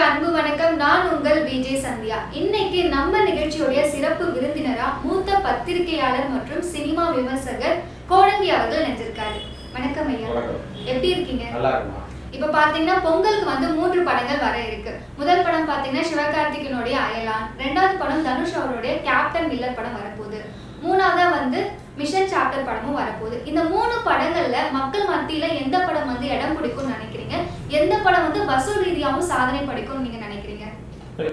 அன்பு வணக்கம். நான் உங்கள் விஜய் சந்தியா. இன்னைக்கு நம்ம நிகழ்ச்சியுடைய சிறப்பு விருந்தினரா மூத்த பத்திரிகையாளர் மற்றும் சினிமா விமர்சகர் கோடங்கி அவர்கள் நினைச்சிருக்காரு. வணக்கம் ஐயா, எப்படி இருக்கீங்க? இப்ப பாத்தீங்கன்னா பொங்கலுக்கு 3 படங்கள் வர இருக்கு. முதல் படம் பாத்தீங்கன்னா சிவகார்த்திகேயனுடைய அயலான், ரெண்டாவது படம் தனுஷ் அவருடைய கேப்டன் மில்லர் படம் வரப்போகுது, மூணாவதா மிஷன் சாப்டர் படமும் வரப்போகுது. இந்த 3 படங்கள்ல மக்கள் மத்தியில எந்த படம் இடம் பிடிக்கும்னு நினைக்கிறீங்க? எந்த படம் வசூல் ரீதியாகவும் சாதனை படிக்கும்னு நீங்க நினைக்கிறீங்க?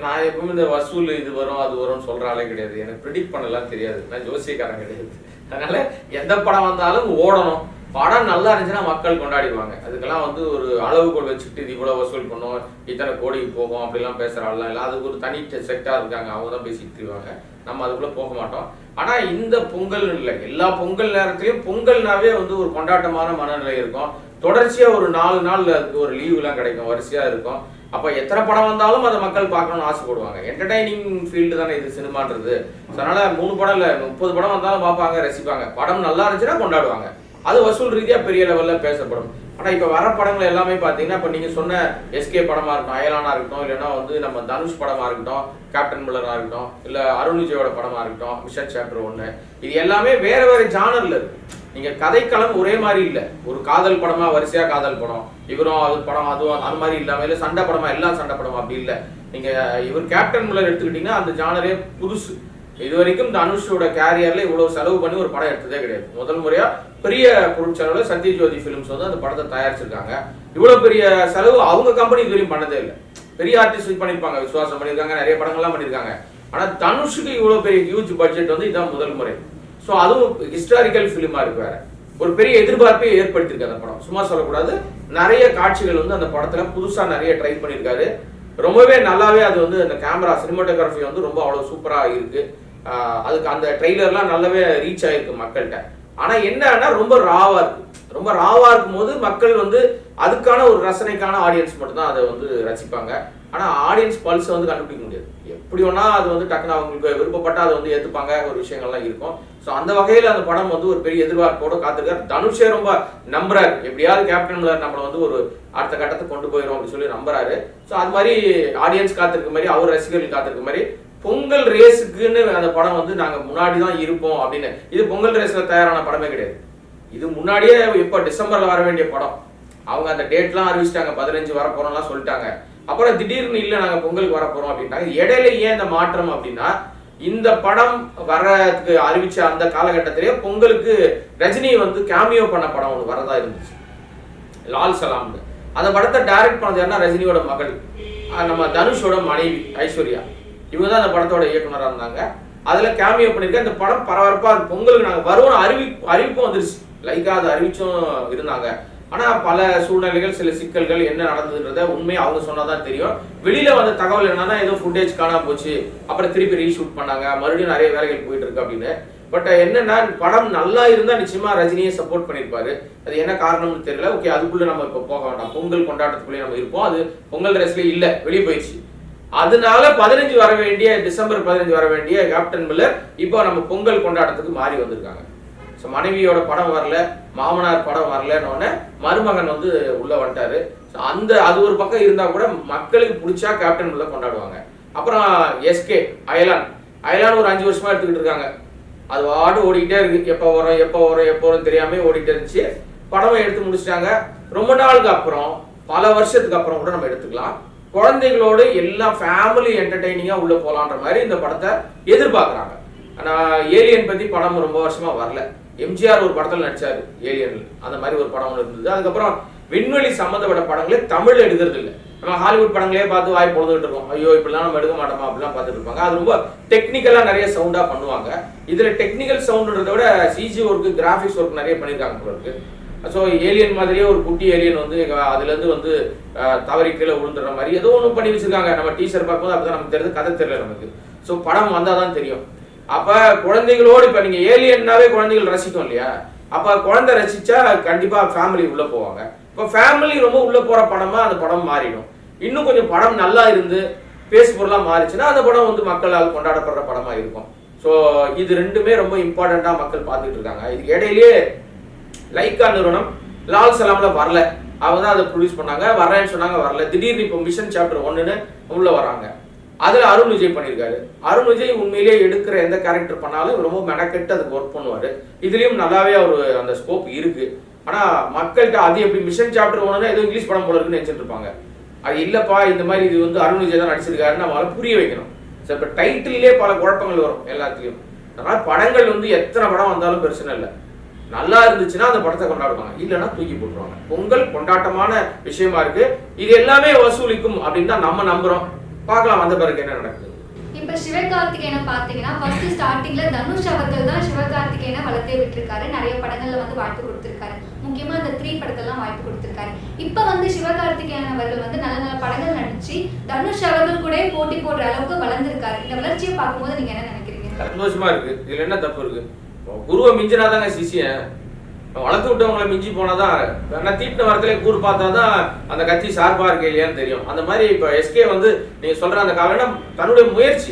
நான் எப்பவுமே இந்த வசூல் இது வரும் அது வரும் சொல்ற ஆளே கிடையாது. எனக்கு ப்ரிடிக்ட் பண்ணலாம் தெரியாது. நான் ஜோசியக்காரன் கிடையாது. அதனால எந்த படம் வந்தாலும் ஓடணும். படம் நல்லா இருந்துச்சுன்னா மக்கள் கொண்டாடிடுவாங்க. அதுக்கெல்லாம் ஒரு அளவுகோல் வச்சுட்டு இது இவ்வளவு வசூல் பண்ணும், இத்தனை கோடிக்கு போகும் அப்படிலாம் பேசுற ஆள்லாம் இல்லை. அதுக்கு ஒரு தனி செக்டார் இருக்காங்க, அவங்க தான் பேசிட்டு இருக்காங்க. நம்ம அதுக்குள்ள போக மாட்டோம். ஆனா இந்த பொங்கல் இல்லை, எல்லா பொங்கல் நேரத்திலயும் பொங்கல்னாவே ஒரு கொண்டாட்டமான மனநிலை இருக்கும். தொடர்ச்சியா ஒரு 4 நாள் அதுக்கு ஒரு லீவ் எல்லாம் கிடைக்கும், வரிசையா இருக்கும். அப்ப எத்தனை படம் வந்தாலும் அதை மக்கள் பார்க்கணும்னு ஆசைப்படுவாங்க. என்டர்டைனிங் ஃபீல்டு தானே இது சினிமான்றது. அதனால 3 படம் இல்லை 30 படம் வந்தாலும் பார்ப்பாங்க, ரசிப்பாங்க. படம் நல்லா இருந்துச்சுன்னா கொண்டாடுவாங்க. அது வசூல் ரீதியா பெரிய லெவல்ல பேசப்படும். ஆனா இப்ப வர படங்கள் எல்லாமே பாத்தீங்கன்னா இப்ப நீங்க சொன்ன எஸ்கே படமா இருக்கட்டும், அயலானா இருக்கட்டும், இல்லைன்னா நம்ம தனுஷ் படமா இருக்கட்டும், கேப்டன் மில்லரா இருக்கட்டும், இல்ல அருண் விஜயோட படமா இருக்கட்டும், மிஷன் சாப்டர் 1, இது எல்லாமே வேற வேற ஜானர்ல இருக்கு. நீங்க கதைக்களம் ஒரே மாதிரி இல்ல. ஒரு காதல் படமா வரிசையா காதல் படம், இவரும் அது படம் அதுவும் அது மாதிரி இல்லாம, இல்ல சண்டை படமா எல்லாம் சண்டை படம் அப்படி இல்ல. நீங்க இவர் கேப்டன் மில்லர் எடுத்துக்கிட்டீங்கன்னா அந்த ஜானரே புதுசு. இது வரைக்கும் தனுஷோட கேரியர்ல இவ்வளவு செலவு பண்ணி ஒரு படம் எடுத்ததே கிடையாது. முதல் முறையா பெரிய பொருட்செலவுல சத்யஜோதி பிலிம்ஸ் அந்த படத்தை தயாரிச்சிருக்காங்க. இவ்வளவு பெரிய செலவு அவங்க கம்பெனி இது வரையும் பண்ணதே இல்லை. பெரிய ஆர்டிஸ்ட் பண்ணிருப்பாங்க, விசுவாசம் பண்ணிருக்காங்க, நிறைய படங்கள்லாம் பண்ணிருக்காங்க. ஆனா தனுஷுக்கு இவ்வளவு பெரிய ஹியூஜ் பட்ஜெட் இதான் முதல் முறை. ஸோ அதுவும் ஹிஸ்டாரிக்கல் பிலிமா இருக்கு. வேற ஒரு பெரிய எதிர்பார்ப்பை ஏற்படுத்தியிருக்கு அந்த படம். சும்மா சொல்லக்கூடாது, நிறைய காட்சிகள் அந்த படத்துல புதுசா நிறைய ட்ரை பண்ணியிருக்காரு. ரொம்பவே நல்லாவே அது அந்த கேமரா சினிமாட்டோகிராஃபி ரொம்ப அவ்வளவு சூப்பரா இருக்கு. அதுக்கு அந்த ட்ரெய்லர்லாம் நல்லாவே ரீச் ஆயிருக்கு மக்கள்கிட்ட. ஆனா என்னன்னா ரொம்ப ராவா இருக்கு. ரொம்ப ராவா இருக்கும் போது மக்கள் அதுக்கான ஒரு ரசனைக்கான ஆடியன்ஸ் மட்டும் தான் அதை ரசிப்பாங்க. ஆனா ஆடியன்ஸ் பல்ஸ் கண்டுபிடிக்க முடியாது. எப்படி வேணா அது டக்குன்னு அவங்களுக்கு விருப்பப்பட்டா அதை ஏத்துப்பாங்க. ஒரு விஷயங்கள்லாம் இருக்கும். ஸோ அந்த வகையில அந்த படம் ஒரு பெரிய எதிர்பார்ப்போட காத்திருக்காரு. தனுஷே ரொம்ப நம்புறாரு, எப்படியாவது கேப்டன் மில்லர் நம்மளை ஒரு அடுத்த கட்டத்தை கொண்டு போயிடும் அப்படின்னு சொல்லி நம்புறாரு. ஸோ அது மாதிரி ஆடியன்ஸ் காத்திருக்க மாதிரி, அவர் ரசிகர்கள் காத்திருக்க மாதிரி பொங்கல் ரேஸுக்குன்னு அந்த படம் நாங்க முன்னாடி தான் இருப்போம் அப்படின்னு. இது பொங்கல் ரேஸ்ல தயாரான படமே கிடையாது. இது முன்னாடியே இப்ப டிசம்பர்ல வர வேண்டிய படம். அவங்க அந்த டேட்லாம் அறிவிச்சிட்டாங்க, 15 வர போறோம்லாம் சொல்லிட்டாங்க. அப்புறம் திடீர்னு இல்ல நாங்க பொங்கலுக்கு வர போறோம் அப்படின்ட்டாங்க. இடையில ஏன் இந்த மாற்றம் அப்படின்னா, இந்த படம் வர்றதுக்கு அறிவிச்ச அந்த காலகட்டத்திலேயே பொங்கலுக்கு ரஜினி கேமியோ பண்ண படம் ஒன்று வரதா இருந்துச்சு, லால் சலாம்னு. அந்த படத்தை டைரக்ட் பண்ணது யாருன்னா ரஜினியோட மகள், நம்ம தனுஷோட மனைவி ஐஸ்வர்யா. இவங்க தான் அந்த படத்தோட இயக்குனராக இருந்தாங்க. அதுல கேமியோ பண்ணிருக்க. இந்த படம் பரபரப்பா பொங்கலுக்கு நாங்க வருவோம் அறிவிப்பும் வந்துருச்சு. லைக்கா அதை அறிவிச்சும் இருந்தாங்க. ஆனா பல சூழ்நிலைகள், சில சிக்கல்கள் என்ன நடந்ததுன்றத உண்மையை அவங்க சொன்னாதான் தெரியும். வெளியில வந்த தகவல் என்னன்னா ஏதோ ஃபுட்டேஜ் காணாம போச்சு, அப்புறம் திருப்பி ரீஷூட் பண்ணாங்க, மறுபடியும் நிறைய வேலைகள் போயிட்டு இருக்கு அப்படின்னு. பட் என்னன்னா படம் நல்லா இருந்தா நிச்சயமா ரஜினியை சப்போர்ட் பண்ணிருப்பாரு. அது என்ன காரணம்னு தெரியல. ஓகே, அதுக்குள்ள நம்ம இப்ப போக வேண்டாம். பொங்கல் கொண்டாட்டத்துக்குள்ளே நம்ம இருப்போம். அது பொங்கல் ரேஸ்ல இல்ல, வெளியே போயிடுச்சு. அதனால 15 வர வேண்டிய, டிசம்பர் 15 வர வேண்டிய கேப்டன் மில்லர் இப்போ நம்ம பொங்கல் கொண்டாட்டத்துக்கு மாறி வந்திருக்காங்க. ஸோ மனைவியோட படம் வரல, மாமனார் படம் வரலன்னு மருமகன் உள்ள வந்துட்டாரு. அது ஒரு பக்கம் இருந்தா கூட மக்களுக்கு பிடிச்சா கேப்டன் மில்லர் கொண்டாடுவாங்க. அப்புறம் எஸ்கே அயலான் ஒரு 5 வருஷமா எடுத்துக்கிட்டு இருக்காங்க. அது வாடு ஓடிக்கிட்டே இருக்கு. எப்போ வரும் தெரியாம ஓடிட்டே இருந்துச்சு. படமும் எடுத்து முடிச்சிட்டாங்க. ரொம்ப நாளுக்கு அப்புறம், பல வருஷத்துக்கு அப்புறம் கூட நம்ம எடுத்துக்கலாம், குழந்தைகளோடு எல்லாம் ஃபேமிலி என்டர்டெய்னிங்கா உள்ள போலான்ற மாதிரி இந்த படத்தை எதிர்பார்க்கறாங்க. ஆனா ஏலியன் பத்தி படம் ரொம்ப வருஷமா வரல. எம்ஜிஆர் ஒரு படத்துல நடிச்சாரு ஏலியன், அந்த மாதிரி ஒரு படம் இருந்தது. அதுக்கப்புறம் விண்வெளி சம்பந்தப்பட்ட படங்களே தமிழ்ல எடுக்கிறது இல்லை. நம்ம ஹாலிவுட் படங்களே பார்த்து வாய் பொழுதுகிட்டு இருக்கோம். ஐயோ இப்படிலாம் நம்ம எடுக்க மாட்டோமா அப்படிலாம் பார்த்துட்டு இருப்பாங்க. அது ரொம்ப டெக்னிக்கலா நிறைய சவுண்டா பண்ணுவாங்க. இதுல டெக்னிக்கல் சவுண்ட்ன்றத விட சிஜி ஒர்க், கிராபிக்ஸ் ஒர்க் நிறைய பண்ணியிருக்காங்க போல இருக்கு. ஸோ ஏலியன் மாதிரியே ஒரு குட்டி ஏலியன் அதுல இருந்து தவறி கீழே விழுந்துடுற மாதிரி ஏதோ ஒன்று பண்ணி வச்சிருக்காங்க. நம்ம டீச்சர் பார்க்கும்போது அப்பதான் நமக்கு தெரியுது, கதை தெரியல நமக்கு. ஸோ படம் வந்தாதான் தெரியும். அப்ப குழந்தைகளோடு இப்ப நீங்க ஏலியன்னாவே குழந்தைகள் ரசிக்கும் இல்லையா? அப்ப குழந்தை ரசிச்சா கண்டிப்பா ஃபேமிலி உள்ள போவாங்க. இப்ப ஃபேமிலி ரொம்ப உள்ள போற படமா அந்த படம் மாறிடும். இன்னும் கொஞ்சம் படம் நல்லா இருந்து பேசு பொருளா மாறிச்சுன்னா அந்த படம் மக்களால் கொண்டாடப்படுற படமா இருக்கும். ஸோ இது ரெண்டுமே ரொம்ப இம்பார்ட்டண்டா மக்கள் பார்த்துட்டு இருக்காங்க. இதுக்கு இடையிலேயே லைக்கா நிறுவனம் லால் சலாம்ல வரல. அவங்க தான் அதை ப்ரொடியூஸ் பண்ணாங்க. வரேன்னு சொன்னாங்க, வரல. திடீர்னு இப்போ மிஷன் சாப்டர் 1ன்னு உள்ள வராங்க. அதில் அருண் விஜய் பண்ணியிருக்காரு. அருண் விஜய் உண்மையிலேயே எடுக்கிற எந்த கேரக்டர் பண்ணாலும் ரொம்ப மெனக்கெட்டு அதுக்கு ஒர்க் பண்ணுவார். இதுலேயும் நல்லாவே அவர் அந்த ஸ்கோப் இருக்கு. ஆனால் மக்கள்கிட்ட அது எப்படி மிஷன் சாப்டர் 1ன்னு ஏதோ இங்கிலீஷ் படம் போல இருக்குன்னு நினச்சிட்டு இருப்பாங்க. அது இல்லைப்பா, இந்த மாதிரி இது வந்து அருண் விஜய் தான் நடிச்சிருக்காருன்னு நம்மளால புரிய வைக்கணும். ஸோ இப்போ டைட்டிலே பல குழப்பங்கள் வரும் எல்லாத்துலேயும். அதனால் படங்கள் வந்து எத்தனை படம் வந்தாலும் பிரச்சனை இல்லை. நல்லா இருந்துச்சுன்னா அந்த படத்தை கொண்டாடுவாங்க, இல்லைன்னா தூக்கி போட்டுருவாங்க. பொங்கல் கொண்டாட்டமான விஷயமா இருக்கு. இது எல்லாமே வசூலிக்கும் அப்படின்னு தான் நம்ம நம்புறோம். பார்க்கலாம் வந்த பிறகு என்ன நடக்குது. இப்ப சிவகார்த்திகேயனை பாத்தீங்கன்னா ஃபர்ஸ்ட் ஸ்டார்டிங்ல தனுஷ் அவர்கள் தான் சிவகார்த்திகேயனை வளர்த்தே விட்டுருக்காரு. நிறைய படங்கள்ல வந்து வாய்ப்பு கொடுத்திருக்காரு. முக்கியமா அந்த 3 படத்தெல்லாம் வாய்ப்பு கொடுத்திருக்காரு. இப்ப வந்து சிவகார்த்திகேயன் அவர்கள் வந்து நல்ல நல்ல படங்கள் நடிச்சு தனுஷ் அவர்கள் கூட போட்டி போடுற அளவுக்கு வளர்ந்திருக்காரு. இந்த வளர்ச்சியை பார்க்கும்போது நீங்க என்ன நினைக்கிறீங்க? சந்தோஷமா இருக்கு. இதுல என்ன தப்பு இருக்கு? குருவை மிஞ்சினாதாங்க சிஷியன். வளர்த்து விட்டவங்களை மிஞ்சி போனாதான், வேணா தீட்டின வரத்திலே கூறு பார்த்தாதான் அந்த கட்சி சார்பா இருக்கு இல்லையான்னு தெரியும். அந்த மாதிரி இப்போ எஸ்கே வந்து நீங்க சொல்ற அந்த காரணம் தன்னுடைய முயற்சி,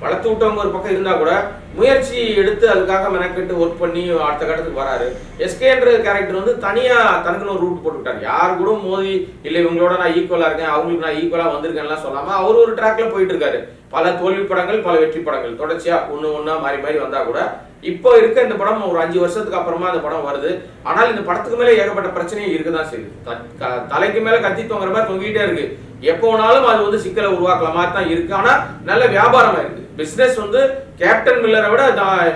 வளர்த்து விட்டவங்க ஒரு பக்கம் இருந்தா கூட முயற்சி எடுத்து அதுக்காக மெனக்கெட்டு ஒர்க் பண்ணி அடுத்த கட்டத்துக்கு வராரு. எஸ்கேன்ற கேரக்டர் வந்து தனியா தனக்குன்னு ஒரு ரூட் போட்டு விட்டாரு. யாரு கூட மோதி இல்லை இவங்களோட நான் ஈக்குவலா இருக்கேன், அவங்களுக்கு நான் ஈக்குவலா வந்திருக்கேன்லாம் சொல்லாம அவர் ஒரு ட்ராக்ல போயிட்டு இருக்காரு. பல தோல்வி படங்கள், பல வெற்றி படங்கள் தொடர்ச்சியா ஒண்ணா மாறி மாறி வந்தா கூட இப்போ இருக்க இந்த படம் ஒரு 5 வருஷத்துக்கு அப்புறமா அந்த படம் வருது. ஆனால் இந்த படத்துக்கு மேல ஏகப்பட்ட பிரச்சனையும் இருக்குதான் செய்யுது. தலைக்கு மேல கத்தி தொங்குற மாதிரி தொங்கிட்டே இருக்கு. எப்போ வேணாலும் அது வந்து சிக்கலை உருவாக்கலாம் மாதிரி தான் இருக்கு. ஆனா நல்ல வியாபாரமா இருக்கு. பிசினஸ் வந்து கேப்டன் மில்லரை விட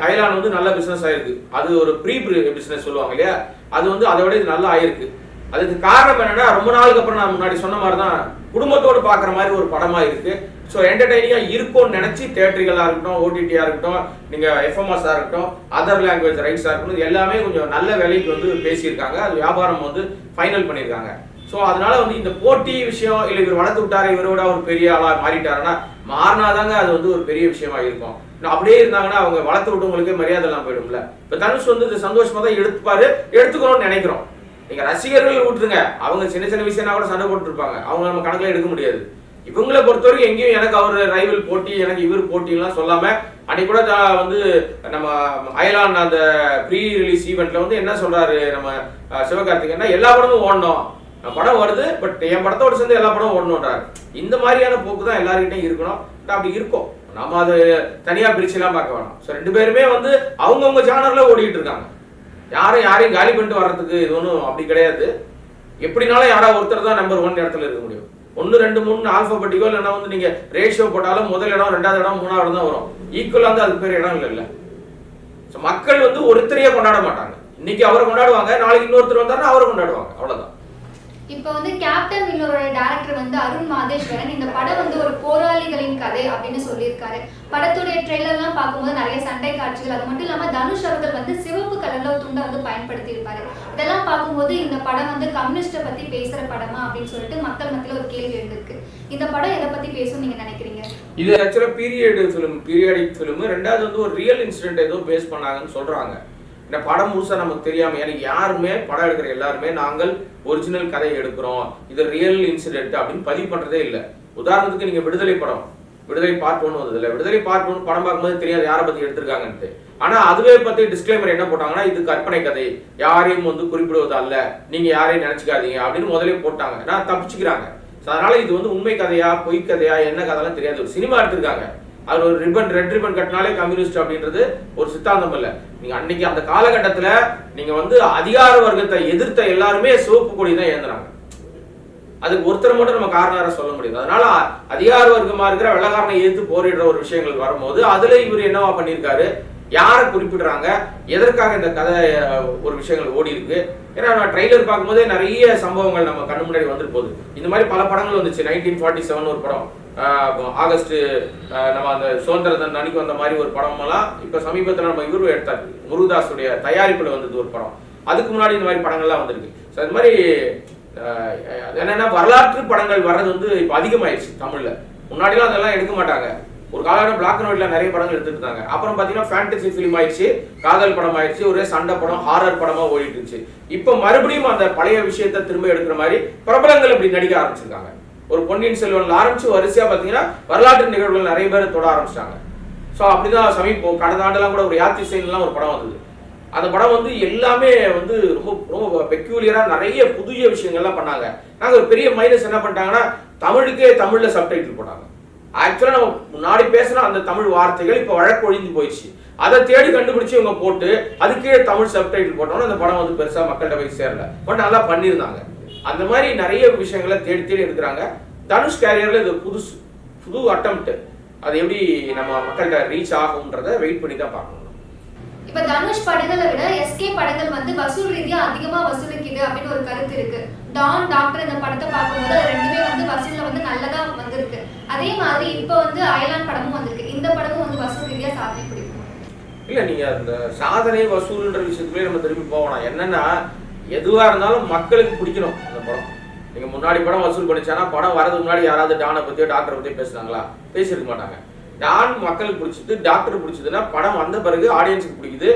அயலான் வந்து நல்ல பிசினஸ் ஆயிருக்கு. அது ஒரு ப்ரீ பிசினஸ் சொல்லுவாங்க இல்லையா, அது வந்து அதை விட இது நல்லா ஆயிருக்கு. அதுக்கு காரணம் என்னன்னா, ரொம்ப நாளுக்கு அப்புறம் நான் முன்னாடி சொன்ன மாதிரி தான் குடும்பத்தோடு பாக்குற மாதிரி ஒரு படமா இருக்கு. ஸோ என்டர்டைனிங்கா இருக்கும்னு நினைச்சு தியேட்டர்களா இருக்கட்டும், ஓடிடியா இருக்கட்டும், நீங்க எஃப்எம்எஸ்ஸா இருக்கட்டும், அதர் லாங்குவேஜ் ரைட்ஸா இருக்கட்டும், எல்லாமே கொஞ்சம் நல்ல விலைக்கு வந்து பேசியிருக்காங்க. அது வியாபாரம் வந்து ஃபைனல் பண்ணியிருக்காங்க. ஸோ அதனால வந்து இந்த போட்டி விஷயம் இல்லை, இவர் வளர்த்து விட்டாரு, இவரோட ஒரு பெரிய ஆளா மாறிட்டாருன்னா மாறினாதாங்க அது வந்து ஒரு பெரிய விஷயமா இருக்கும். அப்படியே இருந்தாங்கன்னா அவங்க வளர்த்து விட்டவங்களுக்கே மரியாதை எல்லாம் போயிடும்ல. இப்போ தனுஷ் வந்து இது சந்தோஷமா தான் எடுத்துப்பாரு, எடுத்துக்கணும்னு நினைக்கிறோம். நீங்க ரசிகர்கள் விட்டுருங்க, அவங்க சின்ன சின்ன விஷயம்னா கூட சண்டை போட்டு இருப்பாங்க, அவங்க நம்ம கணக்குல எடுக்க முடியாது. இவங்களை பொறுத்தவரைக்கும் எங்கேயும் எனக்கு அவர் ரைவல் போட்டி, எனக்கு இவர் போட்டிலாம் சொல்லாம, அன்னைக்கு கூட வந்து நம்ம அயலான் அந்த ப்ரீ ரிலீஸ் ஈவெண்ட்ல வந்து என்ன சொல்றாரு நம்ம சிவகார்த்திகேயன், எல்லா படமும் ஓடணும், படம் வருது பட் என் படத்தோட சேர்ந்து எல்லா படமும் ஓடணுன்றாரு. இந்த மாதிரியான போக்கு தான் எல்லாருக்கிட்டையும் இருக்கணும். அப்படி இருக்கும், நம்ம அது தனியா பிரிச்சுலாம் பார்க்க வேணாம். ஸோ 2 பேருமே வந்து அவங்கவுங்க ஜானர்ல ஓடிட்டு இருக்காங்க. யாரையும் காலி பண்ணிட்டு வர்றதுக்கு இது ஒன்றும் அப்படி கிடையாது. எப்படினாலும் யாராவது ஒருத்தர் தான் நம்பர் 1 இடத்துல இருக்க முடியும். 1, 2, 3 ஆல்பாபெட்டிக்கோ இல்லைன்னா வந்து நீங்க ரேஷியோ போட்டாலும் முதல் இடம், 2வது இடம், 3வது இடம் தான் வரும். ஈக்குவலா வந்து அதுக்கு பேர் இடம் இல்லை. மக்கள் வந்து ஒருத்தரையே கொண்டாட மாட்டாங்க. இன்னைக்கு அவரை கொண்டாடுவாங்க, நாளைக்கு இன்னொருத்தர் வந்தாருன்னா அவரை கொண்டாடுவாங்க, அவ்வளவுதான். இப்போ வந்து கேப்டன் மில்லரோட டைரக்டர் வந்து அருண் மாதேஸ்வரன் இந்த படம் வந்து ஒரு போராளிகளின் கதை அப்படின்னு சொல்லியிருக்காரு. படத்துடைய ட்ரெய்லர்லாம் பார்க்கும்போது நிறைய சண்டை காட்சிகள், அது மட்டும் இல்லாமல் தனுஷ் அவர்கள் வந்து சிவப்பு கலர்ல துண்டை வந்து பயன்படுத்தி இருப்பாரு. இதெல்லாம் பார்க்கும்போது இந்த படம் வந்து கம்யூனிஸ்டை பத்தி பேசுற படமா அப்படின்னு சொல்லிட்டு மக்கள் மத்தியில் ஒரு கேள்வி எழுந்திருக்கு. இந்த படம் எதை பத்தி பேசும் நீங்க நினைக்கிறீங்க? இது ஆக்சுவலா பீரியாடிக் ஃபிலிம். 2வது வந்து ஒரு ரியல் இன்சிடென்ட் ஏதோ பேஸ் பண்ணாங்கன்னு சொல்றாங்க. இந்த படம் முழுசா நமக்கு தெரியாம, எனக்கு யாருமே படம் எடுக்கிற எல்லாருமே நாங்கள் ஒரிஜினல் கதை எடுக்கிறோம், இது ரியல் இன்சிடென்ட் அப்படின்னு பதிவு பண்றதே இல்லை. உதாரணத்துக்கு நீங்க விடுதலை படம், விடுதலை பார்ட் 1 வந்தது இல்லை, விடுதலை பார்ட் 1 படம் பார்க்கும்போது தெரியாது யாரை பத்தி எடுத்திருக்காங்கன்ட்டு. ஆனா அதுவே பத்தி டிஸ்க்ளைமர் என்ன போட்டாங்கன்னா, இது கற்பனை கதை, யாரையும் வந்து குறிப்பிடுவது அல்ல, நீங்க யாரையும் நினைச்சுக்காதீங்க அப்படின்னு முதலே போட்டாங்க. நான் தப்பிச்சுக்கிறாங்க. அதனால இது வந்து உண்மை கதையா பொய் கதையா என்ன கதைலாம் தெரியாது. ஒரு சினிமா எடுத்திருக்காங்க, அது ஒரு ரெட் ரிப்பன் கட்டினாலே கம்யூனிஸ்ட் அப்படின்றது ஒரு சித்தாந்தம் இல்லை. நீங்க அன்னைக்கு அந்த காலகட்டத்துல நீங்க வந்து அதிகார வர்க்கத்தை எதிர்த்த எல்லாருமே சிவப்பு கொடி தான் ஏந்துறாங்க. அதுக்கு ஒருத்தர் மட்டும் நம்ம காரணம் சொல்ல முடியாது. அதனால அதிகார வர்க்கமா இருக்கிற வெள்ளக்காரனை எதிர்த்து போரிடுற ஒரு விஷயங்கள் வரும்போது அதுல இவர் என்னவா பண்ணியிருக்காரு, யாரை குறிப்பிடுறாங்க, எதற்காக இந்த கதை ஒரு விஷயங்கள் ஓடி இருக்கு. ஏன்னா நான் ட்ரெய்லர் பார்க்கும்போதே நிறைய சம்பவங்கள் நம்ம கண்ணு முன்னாடி வந்துட்டு போகுது. இந்த மாதிரி பல படங்கள் வந்துச்சு. 1947 ஒரு படம், ஆகஸ்ட் நம்ம அந்த சுதந்திர தின அன்னைக்கு வந்த மாதிரி ஒரு படம் எல்லாம் இப்ப சமீபத்தில் நம்ம இவரு எடுத்தாரு, முருகதாஸுடைய தயாரிப்புல வந்தது ஒரு படம். அதுக்கு முன்னாடி இந்த மாதிரி படங்கள்லாம் வந்திருக்கு. ஸோ அது மாதிரி என்னன்னா வரலாற்று படங்கள் வர்றது வந்து இப்போ அதிகமாயிடுச்சு தமிழ்ல. முன்னாடிலாம் அதெல்லாம் எடுக்க மாட்டாங்க. ஒரு காலகட்டம் பிளாக் அண்ட் ஒயிட்ல நிறைய படங்கள் எடுத்துட்டு இருந்தாங்க. அப்புறம் பாத்தீங்கன்னா ஃபேண்டசி ஃபிலிம் ஆயிடுச்சு, காதல் படம் ஆயிடுச்சு, ஒரே சண்டை படம், ஹாரர் படமா ஓடிட்டு இருந்துச்சு. இப்ப மறுபடியும் அந்த பழைய விஷயத்தை திரும்ப எடுக்கிற மாதிரி பிரபலங்கள் இப்படி நடிக்க ஆரம்பிச்சிருக்காங்க. ஒரு பொன்னியின் செல்வன்ல ஆரம்பிச்சு வரிசையா பாத்தீங்கன்னா வரலாற்று நிகழ்வுகள் நிறைய பேர் தொட ஆரம்பிச்சிட்டாங்க. ஸோ அப்படிதான் கடந்த ஆண்டெல்லாம் கூட ஒரு யாத்திசைன்லாம் ஒரு படம் வந்தது. அந்த படம் வந்து எல்லாமே வந்து ரொம்ப ரொம்ப பெக்யூலியரா நிறைய புதிய விஷயங்கள்லாம் பண்ணாங்க. நாங்க ஒரு பெரிய மைனஸ் என்ன பண்ணிட்டாங்கன்னா, தமிழுக்கே தமிழ்ல சப்டைட்டில் போட்டாங்க. ஆக்சுவலா நம்ம முன்னாடி பேசுற அந்த தமிழ் வார்த்தைகள் இப்ப வழக்கொழிந்து போயிடுச்சு. அதை தேடி கண்டுபிடிச்சு இவங்க போட்டு அதுக்கே தமிழ் சப்டைட்டில் போட்டோம்னா அந்த படம் வந்து பெருசா மக்கள்கிட்ட போய் சேரல. பட் நல்லா பண்ணியிருந்தாங்க. அந்த மாதிரி நிறைய விஷயங்களை தேடி தேடி எடுக்கிறாங்க. தனுஷ் கேரியர்ல இது புது அட்டெம்ப்ட். அது எப்படி நம்ம மக்கள்கிட்ட ரீச் ஆகும்ன்றத வெயிட் பண்ணி தான் பார்க்கணும். இப்ப தனுஷ் படங்களை விட எஸ்கே படங்கள் வந்து வசூல் ரீதியா அதிகமா வசூலிக்குது அப்படின்னு ஒரு கருத்து இருக்கு. டான், டாக்டர் இந்த படத்தை பார்க்கும்போது அது ரெண்டுமே வந்து வசூல்ல வந்து நல்லதா வந்திருக்கு. அதே மாதிரி இப்ப வந்து அயலான் படமும் வந்திருக்கு. இந்த படமும் வந்து வசூல் ரீதியா சாதனை பிடிக்கும். இல்ல, நீங்க அந்த சாதனை வசூல்ன்ற விஷயத்துலயே நம்ம திரும்பி போகணும். என்னன்னா, எதுவா இருந்தாலும் மக்களுக்கு பிடிக்கணும் அந்த படம். நீங்க முன்னாடி படம் வசூல் பண்ணிச்சானா படம் வரதுக்கு முன்னாடி யாராவது டானை பத்தியோ டாக்டரை பத்தியோ பேசுனாங்களா? பேசிருக்க மாட்டாங்க. டான் மக்களுக்கு பிடிச்சது, டாக்டர் பிடிச்சதுன்னா படம் வந்த பிறகு ஆடியன்ஸுக்கு பிடிக்குது.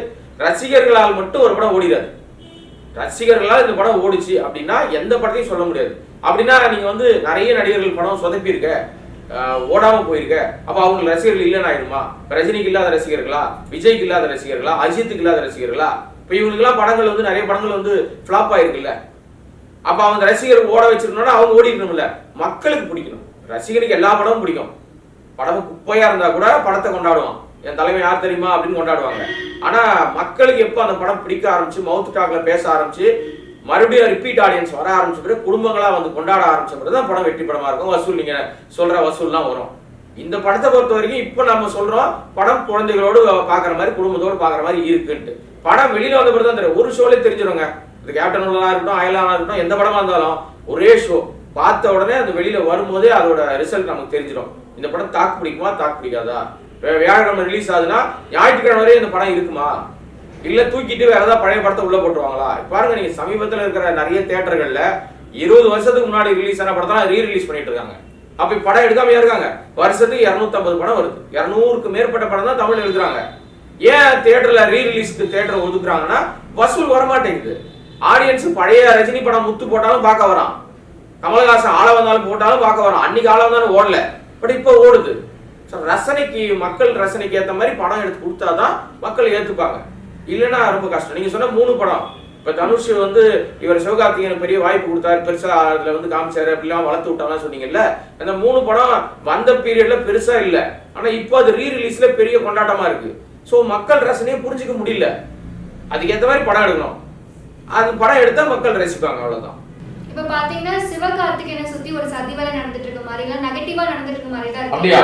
ரசிகர்களால் மட்டும் ஒரு படம் ஓடிடாது. ரசிகர்களால் இந்த படம் ஓடிச்சு அப்படின்னா எந்த படத்தையும் சொல்ல முடியாது. அப்படின்னா நீங்க வந்து நிறைய நடிகர்கள் படம் சொதப்பி இருக்க, ஓடாம போயிருக்க, அப்ப அவங்க ரசிகர்கள் இல்லைன்னு ஆயிடுமா? ரஜினிக்கு இல்லாத ரசிகர்களா, விஜய்க்கு இல்லாத ரசிகர்களா, அஜித்துக்கு இல்லாத ரசிகர்களா? இப்ப இவங்களுக்குலாம் படங்கள் வந்து நிறைய படங்கள் வந்து ஃபிளாப் ஆயிருக்குல்ல. அப்ப அவங்க ரசிகர் ஓட வச்சிருக்கணும்னா அவங்க ஓடி இருக்கணும்ல. மக்களுக்கு பிடிக்கணும். ரசிகனுக்கு எல்லா படமும் பிடிக்கும். படம் குப்பையா இருந்தா கூட படத்தை கொண்டாடுவான். என் தலைமை யார் தெரியுமா அப்படின்னு கொண்டாடுவாங்க. ஆனா மக்களுக்கு எப்ப அந்த படம் பிடிக்க ஆரம்பிச்சு, மவுத் டாக்ல பேச ஆரம்பிச்சு, மறுபடியும் ரிப்பீட் ஆடியன்ஸ் வர ஆரம்பிச்ச பிறகு, குடும்பங்களா வந்து கொண்டாட ஆரம்பிச்ச பிறகு தான் படம் வெற்றி படமா இருக்கும். வசூல் நீங்க சொல்ற வசூல்லாம் வரும். இந்த படத்தை பொறுத்த வரைக்கும் இப்ப நம்ம சொல்றோம் படம் குழந்தைகளோடு பாக்குற மாதிரி, குடும்பத்தோடு பாக்குற மாதிரி இருக்குன்ட்டு. படம் வெளியில வந்த பிறகு தான் தெரியும். ஒரு ஷோலே தெரிஞ்சிருங்க. இது கேப்டன் இருக்கட்டும், அயலானா இருக்கட்டும், எந்த படமா இருந்தாலும் ஒரே ஷோ பார்த்த உடனே அது வெளியில வரும்போதே அதோட ரிசல்ட் நமக்கு தெரிஞ்சிடும். இந்த படம் தாக்கு பிடிக்குமா, தாக்கு பிடிக்காதா? வியாழக்கிழமை ரிலீஸ் ஆகுதுன்னா ஞாயிற்றுக்கிழமை வரையும் இந்த படம் இருக்குமா, இல்ல தூக்கிட்டு வேற ஏதாவது பழைய படத்தை உள்ள போட்டுருவாங்களா? பாருங்க, நீங்க சமீபத்தில் இருக்கிற நிறைய தியேட்டர்கள்ல 20 வருஷத்துக்கு முன்னாடி ரிலீஸ் ஆன படத்தை ரீ ரிலீஸ் பண்ணிட்டு இருக்காங்க. அப்ப படம் எடுக்காம இருக்காங்க. வருஷத்துக்கு 250 படம் வருது. 200க்கு மேற்பட்ட படம் தான் தமிழ் எடுக்கிறாங்க. ஏன் தியேட்டர்ல ரீ ரிலீஸ்க்கு தியேட்டர் ஒதுக்குறாங்கன்னா வசூல் வரமாட்டேங்குது. ஆடியன்ஸ் பழைய ரஜினி படம் முத்து போட்டாலும் பார்க்க வரான், கமலஹாசன் ஆள வந்தாலும் போட்டாலும் பார்க்க வரான். அன்னைக்கு ஆள வந்தாலும் ஓடல, பட் இப்ப ஓடுது. ரசனைக்கு, மக்கள் ரசனைக்கு ஏற்ற மாதிரி படம் எடுத்து கொடுத்தாதான் மக்கள் ஏத்துப்பாங்க. இல்லைன்னா ரொம்ப கஷ்டம். நீங்க சொன்ன 3 படம், இப்ப தனுஷ் வந்து இவர் சிவகார்த்திகேயன் பெரிய வாய்ப்பு கொடுத்தாரு, பெருசா அதுல வந்து காமிச்சாரு, அப்படிலாம் வளர்த்து விட்டாங்கன்னு சொன்னீங்கல்ல. அந்த 3 படம் வந்த பீரியட்ல பெருசா இல்ல, ஆனா இப்போ அது ரீ ரிலீஸ்ல பெரிய கொண்டாட்டமா இருக்கு. சோ மக்கள் ரசனையை புரிஞ்சுக்க முடியல. அதுக்கு ஏற்ற மாதிரி படம் எடுக்கணும். அது படம் எடுத்தா மக்கள் ரசிப்பாங்க, அவ்வளவுதான். இப்ப பாத்தீங்கன்னா சிவகார்த்திகேயனை சுத்தி ஒரு சதிவேலை நடந்துட்டு இருக்க மாதிரி, இல்ல நெகட்டிவா நடந்துட்டு இருக்க மாதிரி தான் இருக்கு. அப்படியா?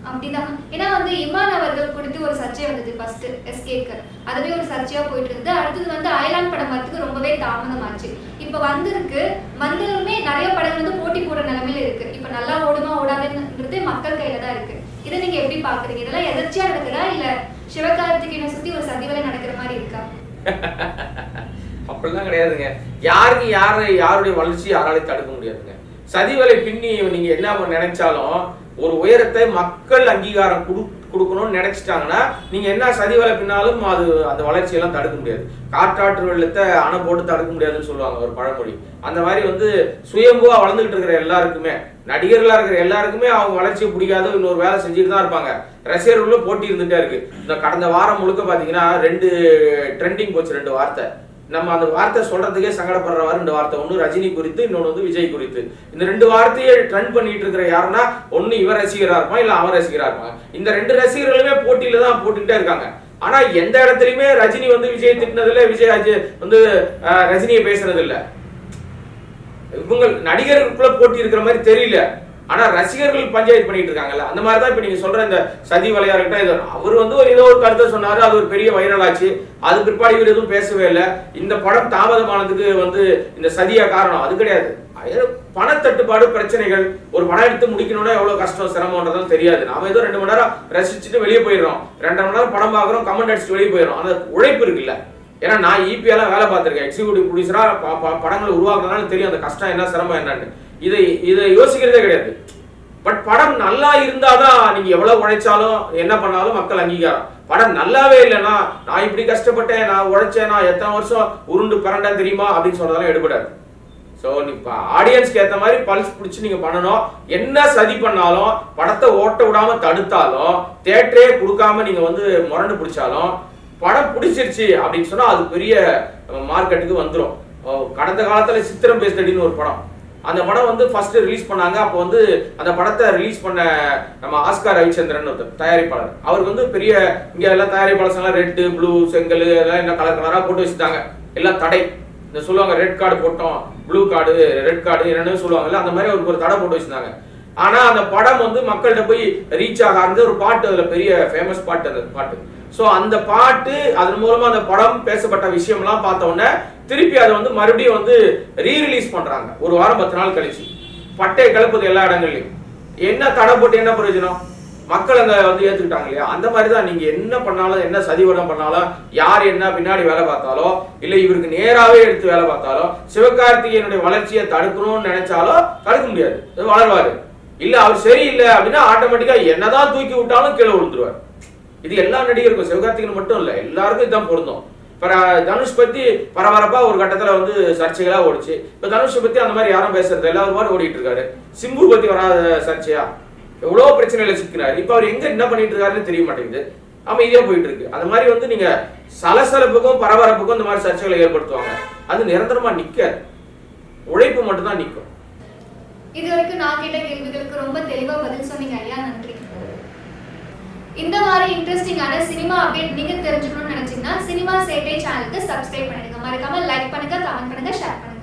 அப்படிதான். ஏன்னா வந்து இமான் அவர்கள் குறித்து ஒரு சர்ச்சை வந்தது. ஃபர்ஸ்ட் எஸ்கேக்கு அதுவே ஒரு சர்ச்சையா போயிட்டு இருந்தது. அடுத்தது வந்து அயலான் படம் வரதுக்கு ரொம்பவே தாமதமாச்சு. இப்ப வந்திருக்கு, வந்ததுமே நிறைய படங்கள் வந்து போட்டி போடுற நிலைமையில இருக்கு. இப்ப நல்லா ஓடுமா ஓடாதுன்றது மக்கள் கையில தான் இருக்கு. இதை நீங்க எப்படி பாக்குறீங்க? இதெல்லாம் எதிர்ச்சியா நடக்குதா, இல்ல சிவகார்த்திகேயனை சுத்தி ஒரு சதிவேலை நடக்கிற மாதிரி இருக்கா? அப்படிலாம் கிடையாதுங்க. யாருக்கு யாருடைய வளர்ச்சி யாராலையும் தடுக்க முடியாதுங்க. சதிவேலை பின்னி நீங்க என்ன நினைச்சாலும் ஒரு உயரத்தை மக்கள் அங்கீகாரம் கொடுக்கணும்னு நினைச்சிட்டாங்கன்னா நீங்க என்ன சதிவேலை பின்னாலும் அது அந்த வளர்ச்சியெல்லாம் தடுக்க முடியாது. காற்றாற்று வெள்ளத்தை அணை போட்டு தடுக்க முடியாதுன்னு சொல்லுவாங்க ஒரு பழமொழி. அந்த மாதிரி வந்து சுயம்புவா வளர்ந்துகிட்டு இருக்கிற எல்லாருக்குமே, நடிகர்களா இருக்கிற எல்லாருக்குமே அவங்க வளர்ச்சியை பிடிக்காத இன்னொரு வேலை செஞ்சுட்டு தான் இருப்பாங்க. ரசிகர்களுள்ள போட்டி இருந்துட்டே இருக்கு. இந்த கடந்த வாரம் முழுக்க பாத்தீங்கன்னா 2 ட்ரெண்டிங் போச்சு, 2 வார்த்தை. நம்ம அந்த வார்த்தை சொல்றதுக்கே சங்கடப்படுற 2 வார்த்தை. ஒன்னு ரஜினி குறித்து, இன்னொன்னு வந்து விஜய் குறித்து. இந்த 2 வார்த்தையை ட்ரெண்ட் பண்ணிட்டு இருக்கிற யாருன்னா, ஒன்னு இவர் ரசிகரா இருப்பான், இல்ல அவன் ரசிகரா இருப்பாங்க. இந்த 2 ரசிகர்களுமே போட்டியில தான் போட்டுக்கிட்டே இருக்காங்க. ஆனா எந்த இடத்துலயுமே ரஜினி வந்து விஜய் திட்டினதுல, விஜய் வந்து ரஜினியை பேசுறது இல்ல. இவங்க நடிகர்களுக்குள்ள போட்டி இருக்கிற மாதிரி தெரியல. ஆனா ரசிகர்கள் பஞ்சாயத்து பண்ணிட்டு இருக்காங்கல்ல, அந்த மாதிரிதான் இப்ப நீங்க சொல்ற இந்த சதி வலையா இருக்கட்டும். அவர் வந்து ஏதோ ஒரு கருத்தை சொன்னாரு, அது ஒரு பெரிய வைரல் ஆச்சு. அது பிற்பாடு இவர் எதுவும் பேசவே இல்லை. இந்த படம் தாமதமானதுக்கு வந்து இந்த சதியா காரணம்? அது கிடையாது. பணத்தட்டுப்பாடு, பிரச்சனைகள். ஒரு படம் எடுத்து முடிக்கணும்னா எவ்வளவு கஷ்டம், சிரமம்ன்றதும் தெரியாது. நாம ஏதோ 2 மணி நேரம் ரசிச்சுட்டு வெளியே போயிடுறோம், 2.5 மணி நேரம் படம் பாக்குறோம், கமெண்ட் அடிச்சுட்டு வெளியே போயிடும். அந்த உழைப்பு இருக்குல்ல. ஏன்னா நான் இபிஎல்லாம் வேலை பார்த்திருக்கேன், எக்ஸிக்யூட்டிவ் ப்ரொடியூசரா படங்களை உருவாக்குறதுனால தெரியும் அந்த கஷ்டம் என்ன, சிரமம் என்னன்னு. இதை யோசிக்கிறதே கிடையாது. பட் படம் நல்லா இருந்தாதான் நீங்க எவ்வளவு உழைச்சாலும் என்ன பண்ணாலும் மக்கள் அங்கீகாரம். படம் நல்லாவே இல்லைன்னா, நான் இப்படி கஷ்டப்பட்டேன், நான் உழைச்சேன், நான் எத்தனை வருஷம் உருண்டு பரண்டேன் தெரியுமா அப்படின்னு சொல்றதெல்லாம் எடுபடாது. ஸோ ஆடியன்ஸ்க்கு ஏற்ற மாதிரி பல்ஸ் பிடிச்சி நீங்க பண்ணணும். என்ன சதி பண்ணாலும், படத்தை ஓட்ட விடாம தடுத்தாலும், தியேட்டரே கொடுக்காம நீங்க வந்து முரண்டு பிடிச்சாலும் படம் பிடிச்சிருச்சு அப்படின்னு சொன்னா அது பெரிய மார்க்கெட்டுக்கு வந்துடும். கடந்த காலத்துல சித்திரம் பேசுதடின்னு ஒரு படம், அந்த படம் வந்து ஃபர்ஸ்ட் ரிலீஸ் பண்ணாங்க. அப்போ வந்து அந்த படத்தை ரிலீஸ் பண்ண நம்ம ஆஸ்கார் ரவிச்சந்திரன் ஒருத்தர் தயாரிப்பாளர், அவருக்கு வந்து பெரிய இங்க எல்லாம் தயாரிப்பாளர் ரெட் ப்ளூ செங்கல் எல்லாம் என்ன கலர் கலரா போட்டு வச்சுட்டாங்க, எல்லாம் தடை. இந்த சொல்லுவாங்க ரெட் கார்டு போட்டோம், ப்ளூ கார்டு, ரெட் கார்டு என்னன்னு சொல்லுவாங்கல்ல, அந்த மாதிரி அவருக்கு ஒரு தடை போட்டு வச்சிருந்தாங்க. ஆனா அந்த படம் வந்து மக்கள்கிட்ட போய் ரீச் ஆக ஆரம்பிச்சு ஒரு பாட்டு, அதுல பெரிய ஃபேமஸ் பாட்டு அந்த பாட்டு. ஸோ அந்த பாட்டு அதன் மூலமா அந்த படம் பேசப்பட்ட விஷயம்லாம் பார்த்த உடனே திருப்பி அதை வந்து மறுபடியும் வந்து ரீரிலீஸ் பண்றாங்க ஒரு வாரம் 10 நாள் கழிச்சு. பட்டை கிளப்புது எல்லா இடங்கள்லயும். என்ன தடை போட்டு என்ன பிரயோஜனம்? மக்கள் அங்க வந்து ஏத்துக்கிட்டாங்க இல்லையா? அந்த மாதிரிதான் நீங்க என்ன பண்ணாலும், என்ன சதிவடம் பண்ணாலும், யார் என்ன பின்னாடி வேலை பார்த்தாலோ, இல்ல இவருக்கு நேராவே எடுத்து வேலை பார்த்தாலோ, சிவகார்த்திகேயனுடைய வளர்ச்சியை தடுக்கணும்னு நினைச்சாலோ தடுக்க முடியாது, வளர்வாரு. இல்ல அவர் சரியில்லை அப்படின்னா ஆட்டோமேட்டிக்கா என்னதான் தூக்கி விட்டாலும் கீழே விழுந்துருவார். இது எல்லா நடிகருக்கும், சிவகார்த்திகேயன் மட்டும் இல்ல, எல்லாருக்கும் இதுதான் பொருந்தும். தனுஷ் பத்தி பரபரப்பா ஒரு கட்டத்துல வந்து சர்ச்சைகளா ஓடிச்சு. இப்ப தனுஷ் பத்தி அந்த மாதிரி யாரும் பேசுறது எல்லாரும் மாதிரி ஓடிட்டு இருக்காரு. சிம்பு பத்தி வராத சர்ச்சையா? எவ்வளவு பிரச்சனைகளை சிக்கிறாரு. இப்ப அவர் எங்க என்ன பண்ணிட்டு இருக்காருன்னு தெரிய மாட்டேங்குது, அமைதியா போயிட்டு இருக்கு. அந்த மாதிரி வந்து நீங்க சலசலப்புக்கும் பரபரப்புக்கும் இந்த மாதிரி சர்ச்சைகளை ஏற்படுத்துவாங்க. அது நிரந்தரமா நிக்காது, உழைப்பு மட்டும் தான் நிற்கும். இது வரைக்கும் நான் கேட்ட கேள்விகளுக்கு ரொம்ப தெளிவா பதில் சொன்னீங்க ஐயா, நன்றி. இந்த மாதிரி இன்ட்ரெஸ்டிங்கான சினிமா அப்டேட் நீங்க தெரிஞ்சுக்கணும்னு நினைச்சீங்கன்னா சினிமா சேட்டை சேனலுக்கு சப்ஸ்கிரைப் பண்ணிடுங்க. மறக்காம லைக் பண்ணுங்க, கமெண்ட் பண்ணுங்க, ஷேர் பண்ணுங்க.